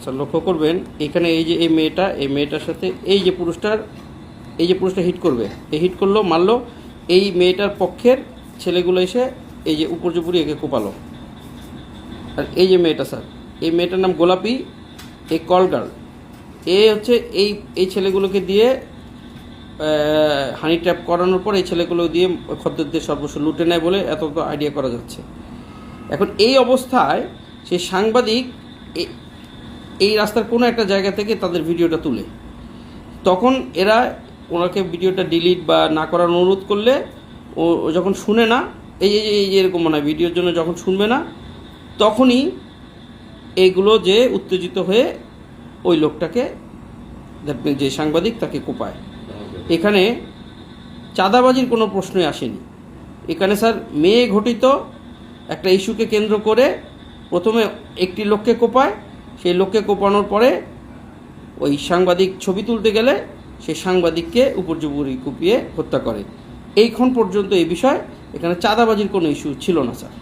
Sir লক্ষ্য করবেন এখানে এই যে এই মেয়েটার সাথে এই যে পুরুষটা হিট করবে, এই হিট করলো, মারলো, এই মেয়েটার পক্ষের ছেলেগুলো এসে এই যে উপর্যুপুরি একে কোপালো। আর এই যে মেয়েটা স্যার, এই মেয়েটার নাম গোলাপি, এই কল গার্ল, এ হচ্ছে এই ছেলেগুলোকে দিয়ে হানি ট্র্যাপ করানোর পর এই ছেলেগুলো দিয়ে খদ্দেরদের সর্বস্ব লুটে নেয় বলে এত আইডিয়া করা যাচ্ছে। এখন এই অবস্থায় সেই সাংবাদিক এই রাস্তার কোনো একটা জায়গা থেকে তাদের ভিডিওটা তুলে, তখন এরা ওনাকে ভিডিওটা ডিলিট বা না করার অনুরোধ করলে ও যখন শুনে না, এই যে এরকম মনে হয় ভিডিওর জন্য যখন শুনবে না, তখনই এইগুলো যে উত্তেজিত হয়ে ওই লোকটাকে, যে সাংবাদিক, তাকে কোপায়। এখানে চাঁদাবাজির কোনো প্রশ্নই আসেনি। এখানে স্যার মেয়ে ঘটিত একটা ইস্যুকে কেন্দ্র করে প্রথমে একটি লোককে কোপায়, সেই লোককে কোপানোর পরে ওই সাংবাদিক ছবি তুলতে গেলে সেই সাংবাদিককে উপর্যুপরি কুপিয়ে হত্যা করে। এইক্ষণ পর্যন্ত এই বিষয়, এখানে চাঁদাবাজির কোনো ইস্যু ছিল না স্যার।